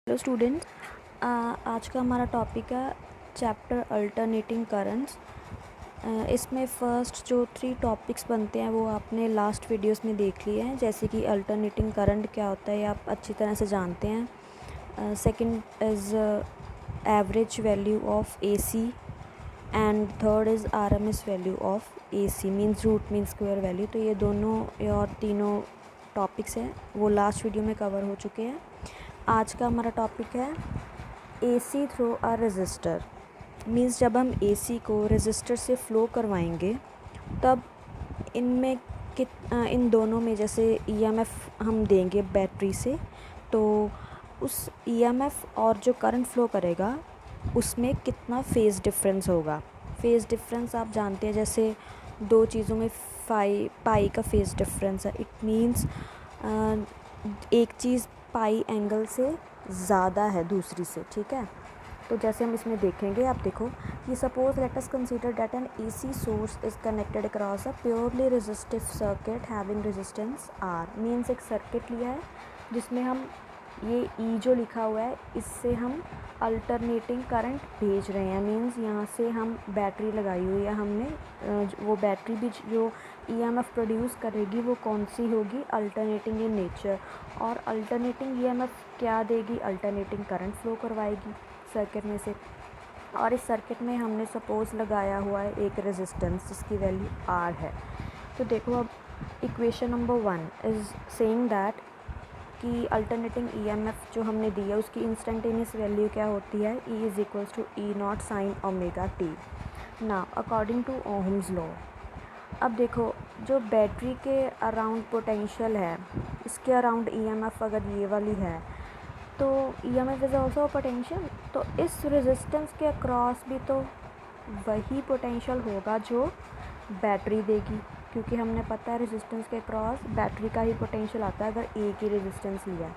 Hello students, आज का हमारा टॉपिक है चैप्टर अल्टरनेटिंग करंट्स। इसमें फ़र्स्ट जो 3 टॉपिक्स बनते हैं वो आपने लास्ट वीडियोस में देख लिए हैं, जैसे कि अल्टरनेटिंग करंट क्या होता है ये आप अच्छी तरह से जानते हैं। Second is average value of AC and third is RMS value of AC means root mean square value. तो ये दोनों और तीनों टॉपिक्स हैं वो लास्ट वीडियो में कवर हो चुके हैं। आज का हमारा टॉपिक है AC through a resistor. Means जब हम एसी को रजिस्टर से फ़्लो करवाएंगे तब इनमें इन दोनों में जैसे ईएमएफ हम देंगे बैटरी से, तो उस ईएमएफ और जो करंट फ़्लो करेगा उसमें कितना फ़ेज़ डिफरेंस होगा। फ़ेज़ डिफरेंस आप जानते हैं, जैसे दो चीज़ों में पाई का फ़ेज़ डिफरेंस है। इट मीन्स एक चीज़ पाई एंगल से ज़्यादा है दूसरी से, ठीक है। तो जैसे हम इसमें देखेंगे, आप देखो कि suppose let us consider that N AC source is connected across a purely resistive circuit having resistance R. Means एक सर्किट लिया है जिसमें हम ये ई जो लिखा हुआ है इससे हम अल्टरनेटिंग करंट भेज रहे हैं। मीन्स यहाँ से हम बैटरी लगाई हुई है हमने, वो बैटरी भी जो ईएमएफ प्रोड्यूस करेगी वो कौन सी होगी, अल्टरनेटिंग इन नेचर। और अल्टरनेटिंग ईएमएफ क्या देगी, अल्टरनेटिंग करंट फ्लो करवाएगी सर्किट में से। और इस सर्किट में हमने सपोज लगाया हुआ है एक रेजिस्टेंस जिसकी वैल्यू आर है। तो देखो अब equation number 1 is saying that कि अल्टरनेटिंग ईएमएफ जो हमने दी है उसकी इंस्टेंटेनियस वैल्यू क्या होती है, E is equals to E naught sine omega t. ना अकॉर्डिंग टू ओहम्स लॉ, अब देखो जो बैटरी के अराउंड पोटेंशियल है इसके अराउंड ईएमएफ अगर ये वाली है तो ईएमएफ इज़ ऑल्सो पोटेंशियल। तो इस रेजिस्टेंस के अक्रॉस भी तो वही पोटेंशियल होगा जो बैटरी देगी, क्योंकि हमने पता है रेजिस्टेंस के क्रॉस बैटरी का ही पोटेंशियल आता है अगर एक ही रेजिस्टेंस लिया।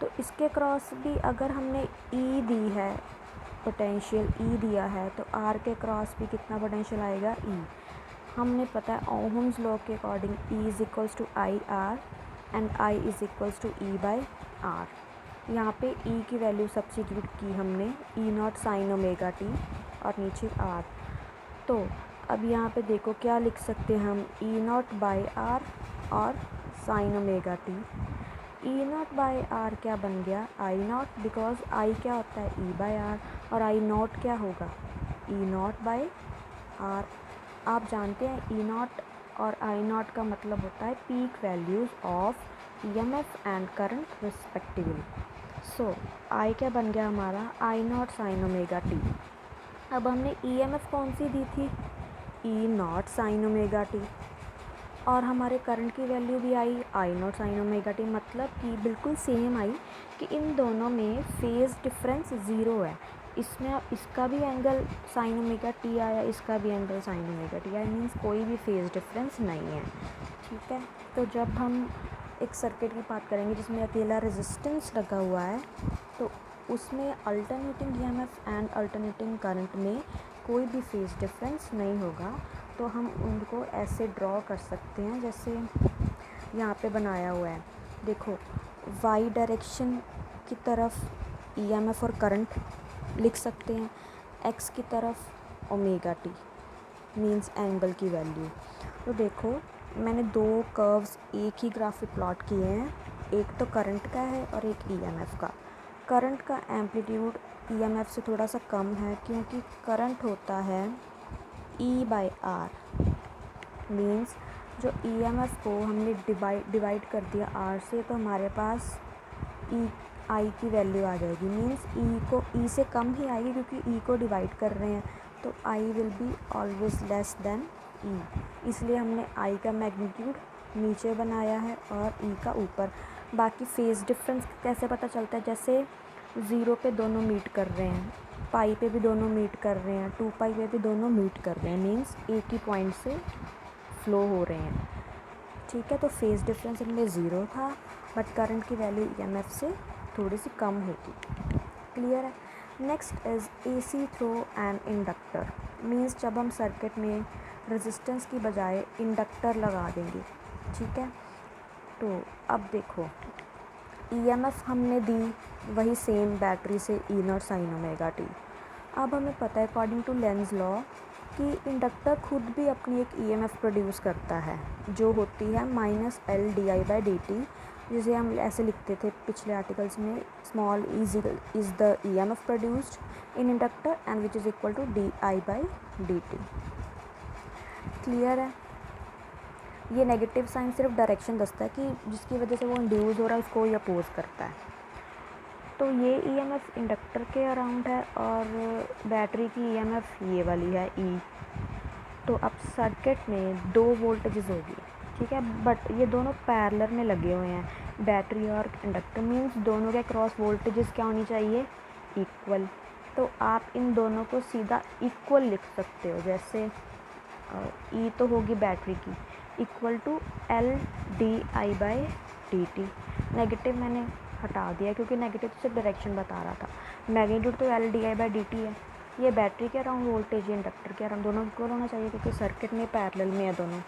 तो इसके क्रॉस भी अगर हमने ई दी है, पोटेंशियल ई दिया है, तो आर के क्रॉस भी कितना पोटेंशियल आएगा, ई। हमने पता है ओहम्स लॉ के according E is equals to I R and I is equals to E by R. यहाँ पे ई की वैल्यू सब्स्टिट्यूट की हमने, E naught sine omega T और नीचे आर। तो अब यहाँ पे देखो क्या लिख सकते हैं हम, ई नॉट बाई आर और sine omega T. E naught by R क्या बन गया, आई नॉट, बिकॉज आई क्या होता है, ई बाई आर, और आई नॉट क्या होगा, ई नॉट बाई आर। आप जानते हैं ई नॉट और आई नॉट का मतलब होता है peak values of EMF and current respectively. So I क्या बन गया हमारा, I naught sine omega t. अब हमने ईएमएफ कौन सी दी थी, E naught sine omega T, और हमारे करंट की वैल्यू भी I naught sine omega t. मतलब कि बिल्कुल सेम आई कि इन दोनों में फेज़ डिफरेंस ज़ीरो है। इसमें इसका भी एंगल साइन ओमेगा टी आया, इसका भी एंगल साइन ओमेगा टी आया, मीन्स कोई भी फेज़ डिफरेंस नहीं है, ठीक है। तो जब हम एक सर्किट की बात करेंगे जिसमें अकेला रेजिस्टेंस लगा हुआ है तो उसमें alternating EMF and alternating current में कोई भी फेज़ डिफरेंस नहीं होगा। तो हम उनको ऐसे ड्रॉ कर सकते हैं जैसे यहाँ पे बनाया हुआ है, देखो वाई डायरेक्शन की तरफ ईएमएफ और करंट लिख सकते हैं, एक्स की तरफ ओमेगा टी मीन्स एंगल की वैल्यू। तो देखो मैंने दो कर्व्स एक ही ग्राफ पे प्लॉट किए हैं, एक तो करंट का है और एक ईएमएफ का। करंट का एम्पलीट्यूड ईएमएफ से थोड़ा सा कम है क्योंकि करंट होता है ई बाई आर। मीन्स जो ईएमएफ को हमने डिवाइड कर दिया आर से, तो हमारे पास ई आई की वैल्यू आ जाएगी। मीन्स ई को ई से कम ही आएगी क्योंकि ई को डिवाइड कर रहे हैं, तो I will be always less than E, इसलिए हमने आई का मैग्नीट्यूड नीचे बनाया है और ई का ऊपर। बाकी फेज़ डिफरेंस कैसे पता चलता है, जैसे ज़ीरो पे दोनों मीट कर रहे हैं, पाई पे भी दोनों मीट कर रहे हैं, 2 पाई पे भी दोनों मीट कर रहे हैं, मीन्स एक ही पॉइंट से फ़्लो हो रहे हैं, ठीक है। तो फेज़ डिफरेंस इनमें ज़ीरो था, बट करंट की वैल्यू ईएमएफ से थोड़ी सी कम होगी, क्लियर है। Next is AC through an inductor. Means जब हम सर्किट में रेजिस्टेंस की बजाय इंडक्टर लगा देंगे, ठीक है। तो अब देखो ईएमएफ हमने दी वही सेम बैटरी से ई नॉट साइन ओमेगा टी। अब हमें पता है अकॉर्डिंग टू लेंज लॉ कि इंडक्टर खुद भी अपनी एक ईएमएफ प्रोड्यूस करता है जो होती है minus L D I by D T, जिसे हम ऐसे लिखते थे पिछले आर्टिकल्स में, small is the EMF produced in inductor and which is equal to D I by D T. Clear है? ये नेगेटिव साइन सिर्फ डायरेक्शन दसता है कि जिसकी वजह से वो इंड्यूस हो रहा है उसको ये अपोज करता है। तो ये ईएमएफ इंडक्टर के अराउंड है और बैटरी की ईएमएफ ये वाली है ई। तो अब सर्किट में दो वोल्टेजेस होगी, ठीक है, बट ये दोनों पैरेलल में लगे हुए हैं, बैटरी और इंडक्टर, मीन्स दोनों के क्रॉस वोल्टेजेस क्या होनी चाहिए, इक्वल। तो आप इन दोनों को सीधा इक्वल लिख सकते हो, जैसे ई तो होगी बैटरी की equal to L D I by D T. Negative मैंने हटा दिया क्योंकि नेगेटिव सिर्फ डायरेक्शन बता रहा था। मैग्नीट्यूड तो L D I by D T है। ये बैटरी के अराउंड वोल्टेज, ये इंडक्टर के अराउंड, दोनों इक्वल होना चाहिए क्योंकि सर्किट में पैरेलल में है दोनों।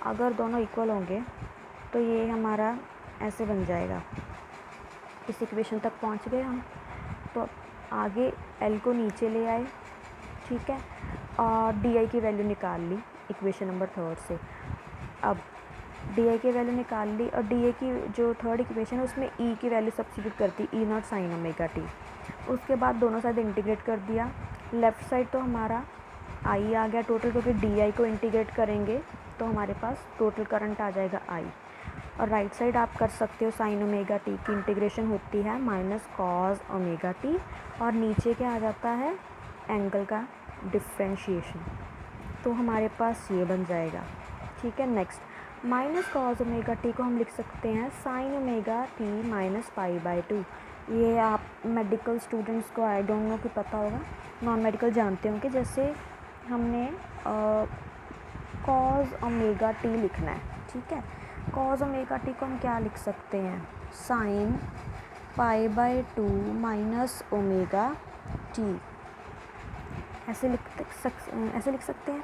अगर दोनों इक्वल होंगे तो ये हमारा ऐसे बन जाएगा। इस इक्वेशन तक पहुंच गए हम। तो आगे एल को नीचे ले आए, ठीक है, और डी आई की वैल्यू निकाल ली इक्वेशन नंबर 3 से। अब डी आई की वैल्यू निकाल ली और डी आई की जो थर्ड इक्वेशन है उसमें ई की वैल्यू सब्स्टिट्यूट करती, ई नॉट साइन ओमेगा टी। उसके बाद दोनों साइड इंटीग्रेट कर दिया। लेफ़्ट साइड तो हमारा आई आ गया टोटल, क्योंकि डी आई को इंटीग्रेट करेंगे तो हमारे पास टोटल करंट आ जाएगा आई। और राइट साइड आप कर सकते हो साइन ओमेगा टी की इंटीग्रेशन होती है माइनस कॉज ओमेगा टी, और नीचे क्या आ जाता है, एंगल का डिफ्रेंशिएशन। तो हमारे पास ये बन जाएगा, ठीक है। Next minus cos omega T को हम लिख सकते हैं sign omega t minus pi by to. ये आप मेडिकल स्टूडेंट्स को आई डोंट नो कि पता होगा, नॉन मेडिकल जानते होंगे। जैसे हमने कॉज ओमेगा टी लिखना है, ठीक है, कॉज ओमेगा टी को हम क्या लिख सकते हैं, sine pi by two minus omega t, ऐसे लिख सकते हैं।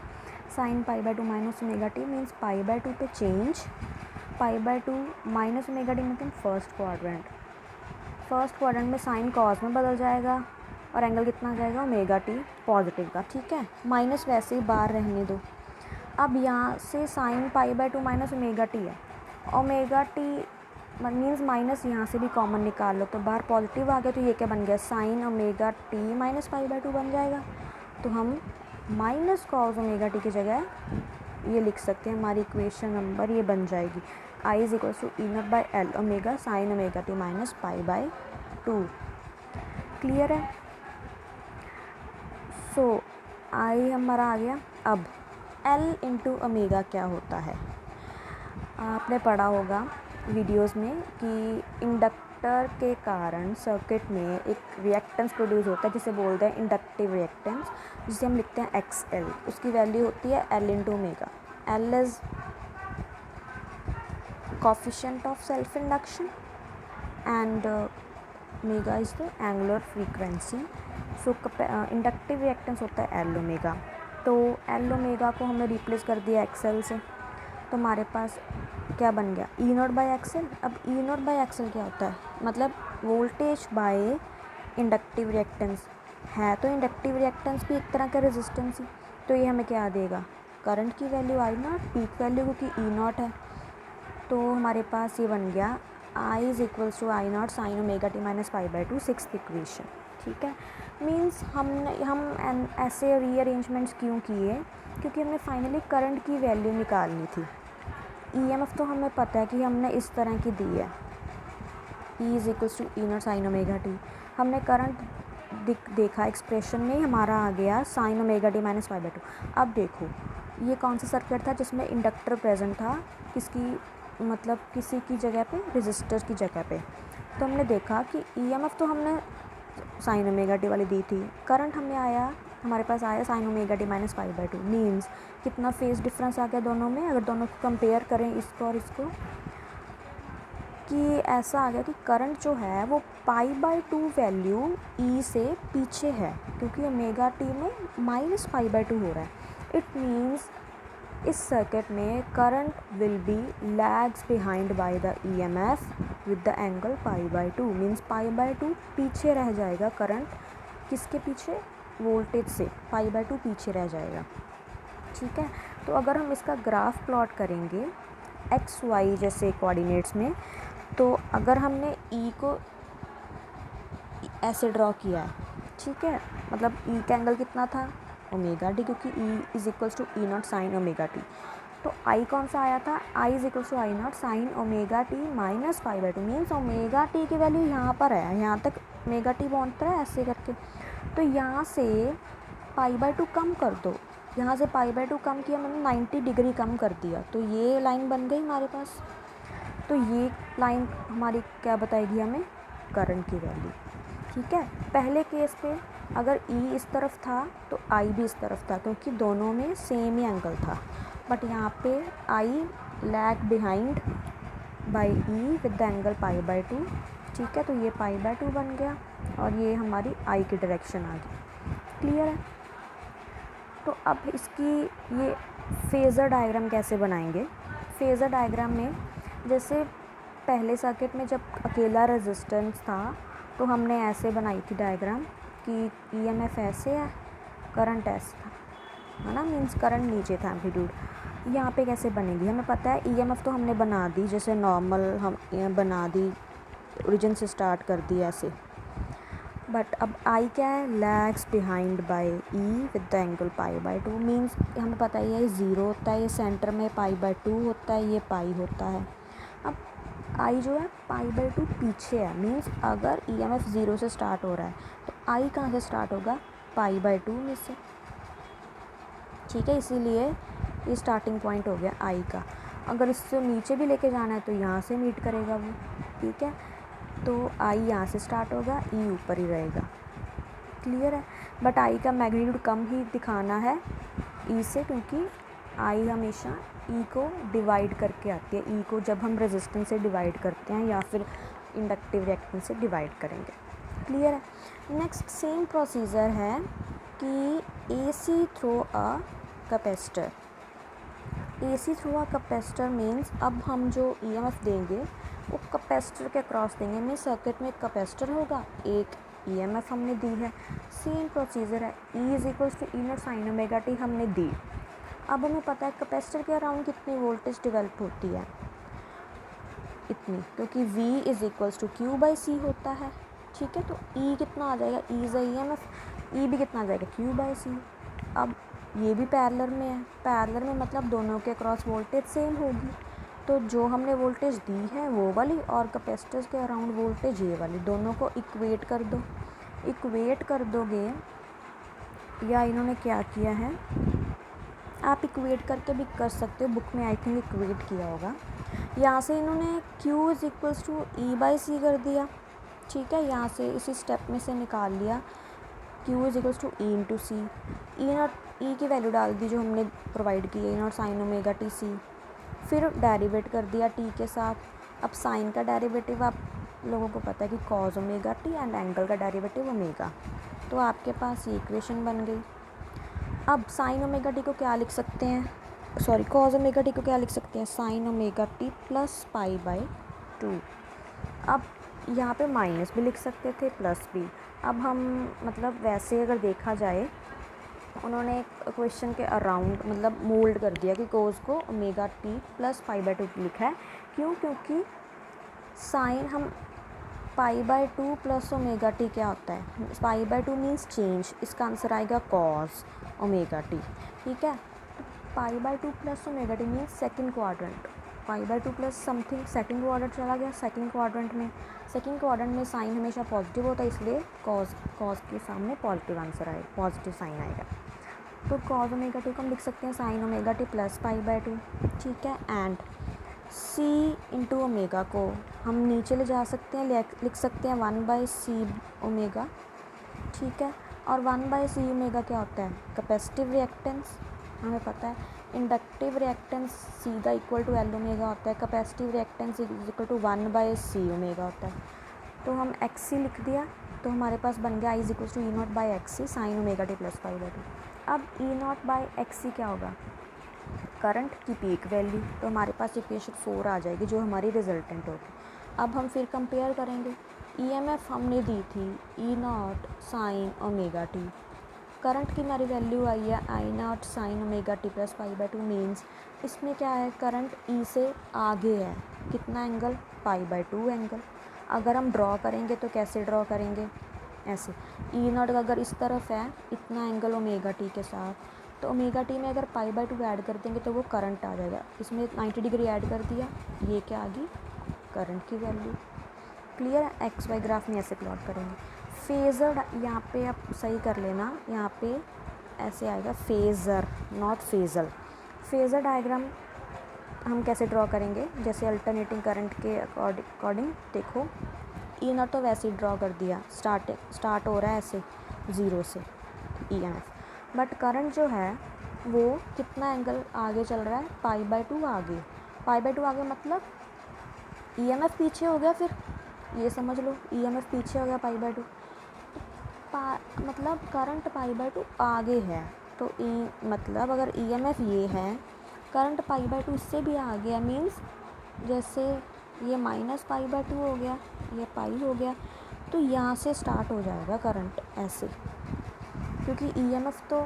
Sine pi by two minus omega t means pi by two पे change, pi by two minus omega t मतलब फर्स्ट क्वाड्रेंट में साइन कॉस में बदल जाएगा और एंगल कितना आ जाएगा, ओमेगा टी पॉजिटिव का, ठीक है। माइनस वैसे ही बाहर रहने दो। अब यहाँ से sign pi by two minus omega T है, ओमेगा टी मीन्स माइनस यहाँ से भी कॉमन निकाल लो तो बाहर पॉजिटिव आ गया, तो ये क्या बन गया, sine omega t minus pi by to बन जाएगा। तो हम माइनस कॉस ओमेगा टी की जगह ये लिख सकते हैं, हमारी इक्वेशन नंबर ये बन जाएगी, I is equal to E naught by L omega sine omega t minus pi by two. Clear है? सो आई हमारा आ गया। अब एल इंटू ओमेगा क्या होता है, आपने पढ़ा होगा वीडियोस में कि इंडक्टर के कारण सर्किट में एक रिएक्टेंस प्रोड्यूस होता है जिसे बोलते हैं इंडक्टिव रिएक्टेंस, जिसे हम लिखते हैं एक्स एल। उसकी वैल्यू होती है L into omega. L is coefficient of self induction and omega is the angular frequency. So inductive reactance होता है एल ओमेगा। तो एल ओमेगा को हमने रिप्लेस कर दिया एक्स एल से, तो हमारे पास क्या बन गया, ई नॉट बाई एक्सएल। अब ई नॉट बाई एक्सएल क्या होता है, मतलब वोल्टेज बाय इंडक्टिव रिएक्टेंस है, तो इंडक्टिव रिएक्टेंस भी एक तरह का रेजिस्टेंस ही। तो ये हमें क्या देगा, करंट की value I not, peak value क्योंकि ई नॉट है। तो हमारे पास ये बन गया I is equals to I naught sine omega t minus pi by two, sixth equation, ठीक है। मीन्स हम ऐसे रीअरेंजमेंट्स क्यों किए, क्योंकि हमने फाइनली करंट की वैल्यू निकालनी थी। ईएमएफ तो हमें पता है कि हमने इस तरह की दी है, E is equals to E naught sine omega T. हमने करंट देखा एक्सप्रेशन में, हमारा आ गया sine omega t minus pi by two. अब देखो ये कौन सा सर्किट था जिसमें इंडक्टर प्रेजेंट था, मतलब किसी की जगह पे, रेजिस्टर की जगह पे। तो हमने देखा कि ईएमएफ तो हमने साइन ओमेगा टी वाली दी थी, करंट हमारे पास आया sign omega t minus pi by to. Means कितना फेज डिफरेंस आ गया दोनों में, अगर दोनों को कंपेयर करें इसको और इसको, कि ऐसा आ गया कि करंट जो है वो pi by two value E से पीछे है, क्योंकि ओमेगा टी में माइनस पाई बाई टू हो रहा है। इट मीन्स इस सर्किट में current will be lags behind by the EMF with the angle π/2 means π/2 पीछे रह जाएगा करंट, किसके पीछे, वोल्टेज से π/2 पीछे रह जाएगा। ठीक है, तो अगर हम इसका ग्राफ प्लॉट करेंगे एक्स वाई जैसे कोऑर्डिनेट्स में, तो अगर हमने E को ऐसे ड्रॉ किया है, ठीक है, मतलब E का एंगल कितना था, ओमेगा टी, क्योंकि E is equals to E naught sine omega t. तो I कौन सा आया था, I is equals to I naught sine omega t minus π/2 means omega t की वैल्यू यहाँ पर है, यहाँ तक ओमेगा टी पहुँचता है ऐसे करके। तो यहाँ से π/2 कम कर दो, यहाँ से π/2 कम किया मैंने 90 डिग्री कम कर दिया, तो ये लाइन बन गई हमारे पास। तो ये लाइन हमारी क्या बताएगी हमें, करंट की वैल्यू। ठीक है, पहले केस पे अगर E इस तरफ था तो I भी इस तरफ था, क्योंकि दोनों में सेम ही एंगल था। बट यहाँ पे I lag behind by E with the angle π/2। ठीक है, तो ये π/2 बन गया और ये हमारी I की डायरेक्शन आ गई। क्लियर है। तो अब इसकी ये फेज़र डायग्राम कैसे बनाएंगे। फेज़र डायग्राम में जैसे पहले सर्किट में जब अकेला रेजिस्टेंस था तो हमने ऐसे बनाई थी डायग्राम कि EMF ऐसे है, करंट ऐसे था, है ना, मीन्स करंट नीचे था एम्पलीट्यूड। यहाँ पे कैसे बनेगी हमें पता है, EMF तो हमने बना दी जैसे नॉर्मल हम बना दी, ओरिजिन से स्टार्ट कर दी ऐसे। बट अब I क्या है, lags behind by E with the angle π/2 means हमें पता ही है 0 होता है, ये सेंटर में π/2 होता है, ये पाई होता है। अब I जो है π/2 पीछे है, मीन्स अगर EMF 0 से स्टार्ट हो रहा है तो I कहाँ से स्टार्ट होगा, π/2 में से। ठीक है, इसीलिए ये स्टार्टिंग पॉइंट हो गया I का। अगर इससे नीचे भी लेके जाना है तो यहाँ से मीट करेगा वो। ठीक है, तो I यहाँ से स्टार्ट होगा, E ऊपर ही रहेगा। क्लियर है। बट I का मैग्नीट्यूड कम ही दिखाना है E से, क्योंकि I हमेशा E को डिवाइड करके आती है। E को जब हम रेजिस्टेंस से डिवाइड करते हैं या फिर इंडक्टिव रिएक्टेंस से डिवाइड करेंगे। क्लियर है। नेक्स्ट सेम प्रोसीजर है कि AC through a capacitor. AC through a capacitor means अब हम जो EMF देंगे वो कैपेसिटर के क्रॉस देंगे। मीन्स सर्किट में एक कैपेसिटर होगा, एक EMF हमने दी है, सेम प्रोसीजर है। E is equals to E naught sine omega T हमने दी। अब हमें पता है कैपेसिटर के अराउंड कितनी वोल्टेज डेवलप होती है, इतनी, क्योंकि V is equals to Q/C होता है। ठीक है, तो E कितना आ जाएगा, E इज EMF, E भी कितना आ जाएगा, Q/C। अब ये भी पैरेलल में है, पैरेलल में मतलब दोनों के क्रॉस वोल्टेज सेम होगी, तो जो हमने वोल्टेज दी है वो वाली और कैपेसिटर्स के अराउंड वोल्टेज ये वाली, दोनों को इक्वेट कर दो। इक्वेट कर दोगे, या इन्होंने क्या किया है, आप इक्वेट करके भी कर सकते हो, बुक में आई थिंक इक्वेट किया होगा। यहाँ से इन्होंने Q is equals to E/C कर दिया। ठीक है, यहाँ से इसी स्टेप में से निकाल लिया Q is equals to E into C. E की वैल्यू डाल दी जो हमने प्रोवाइड की है, E naught sine omega T C. फिर डेरिवेट कर दिया T के साथ। अब साइन का डेरिवेटिव आप लोगों को पता है कि cos omega T and angle का डेरिवेटिव ओमेगा, तो आपके पास ये इक्वेशन बन गई। अब साइन ओमेगा टी को क्या लिख सकते हैं, सॉरी कॉज ओमेगा टी को क्या लिख सकते हैं, साइन ओमेगा टी प्लस π/2। अब यहाँ पे माइनस भी लिख सकते थे, प्लस भी। अब हम मतलब वैसे अगर देखा जाए, उन्होंने क्वेश्चन के अराउंड मतलब मोल्ड कर दिया कि कोस को ओमेगा टी प्लस π/2 लिखा है। क्यों, क्योंकि साइन हम π/2 प्लस ओमेगा टी क्या होता है, π/2 मीन्स चेंज, इसका आंसर आएगा कॉस ओमेगा टी। ठीक है, तो π/2 plus omega t means second quadrant, π/2 plus something second quadrant चला गया। सेकेंड क्वाड्रेंट में साइन हमेशा पॉजिटिव होता है, इसलिए कॉस के सामने पॉजिटिव आंसर आएगा, पॉजिटिव साइन आएगा। तो कॉस ओमेगा टी को हम लिख सकते हैं साइन ओमेगा टी प्लस π/2। ठीक है, एंड C इंटू ओमेगा को हम नीचे ले जा सकते हैं, लिख सकते हैं 1/C ओमेगा। ठीक है, और 1/C ओमेगा क्या होता है, कैपेसिटिव रिएक्टेंस, हमें पता है। इंडक्टिव रिएक्टेंस सीधा इक्वल टू L ओमेगा होता है, capacitive reactance is equal to 1/C omega होता है। तो हम XC लिख दिया, तो हमारे पास बन गया I is equal to E0/XC sine omega t plus π/2। अब E0/XC क्या होगा, करंट की पीक वैल्यू, तो हमारे पास इक्वेशन 4 आ जाएगी जो हमारी रिजल्टेंट होगी। अब हम फिर कंपेयर करेंगे। ईएमएफ हमने दी थी E naught sine omega t, current की हमारी वैल्यू आई है I naught sine omega t plus pi by 2 means इसमें क्या है, करंट ई से आगे है, कितना एंगल, पाई बाई 2 एंगल। अगर हम ड्रॉ करेंगे तो कैसे ड्रॉ करेंगे, ऐसे ई नॉट अगर इस तरफ है इतना एंगल ओमेगा टी के साथ, तो ओमेगा टी में अगर पाई बाई 2 ऐड कर देंगे तो वो करंट आ जाएगा। इसमें 90 डिग्री ऐड कर दिया, ये क्या आ गई, करंट की वैल्यू। क्लियर है, एक्स वाई ग्राफ में ऐसे प्लॉट करेंगे। फेज़र यहाँ पे आप सही कर लेना, यहाँ पे ऐसे आएगा फेज़र नॉट फेज़ल। फेज़र डायग्राम हम कैसे ड्रॉ करेंगे, जैसे अल्टरनेटिंग करंट के अकॉर्डिंग देखो, ई नॉट तो वैसे ही ड्रॉ कर दिया, स्टार्ट हो रहा है ऐसे 0 से ईएमएफ, बट करंट जो है वो कितना एंगल आगे चल रहा है, पाई बाई 2 आगे। पाई बाई 2 आगे मतलब ईएमएफ पीछे हो गया, फिर ये समझ लो ईएमएफ पीछे हो गया पाई बाई 2, मतलब करंट पाई बाई 2 आगे है, तो ई मतलब अगर ईएमएफ ये है, करंट पाई बाई 2 इससे भी आगे है, मीन्स जैसे ये माइनस पाई बाई 2 हो गया, ये पाई हो गया, तो यहाँ से स्टार्ट हो जाएगा करंट ऐसे, क्योंकि ईएमएफ तो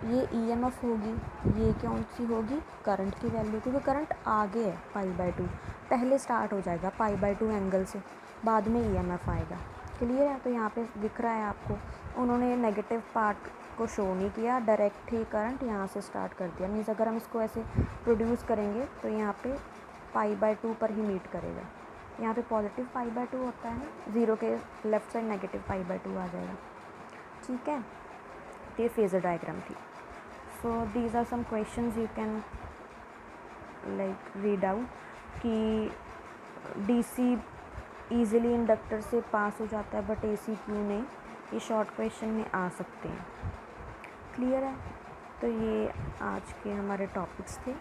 ये ईएमएफ होगी, ये कौन सी होगी, करंट की वैल्यू, क्योंकि करंट आगे है पाई बाई 2, पहले स्टार्ट हो जाएगा पाई बाई 2 एंगल से, बाद में ईएमएफ आएगा। क्लियर है, तो यहाँ पे दिख रहा है आपको, उन्होंने नेगेटिव पार्ट को शो नहीं किया, डायरेक्ट ही करंट यहाँ से स्टार्ट कर दिया। मीन्स अगर हम इसको ऐसे प्रोड्यूस करेंगे तो यहाँ पे पाई बाई 2 पर ही मीट करेगा, यहाँ पे पॉजिटिव पाई बाई 2 होता है ना, 0 के left side negative pi by 2 आ जाएगा। ठीक है, तो ये फेज़र डायग्राम थी। So these are some questions you can like read out कि डीसी ईज़िली इंडक्टर से पास हो जाता है बट एसी क्यों नहीं, ये शॉर्ट क्वेश्चन में आ सकते हैं। क्लियर है, तो ये आज के हमारे टॉपिक्स थे।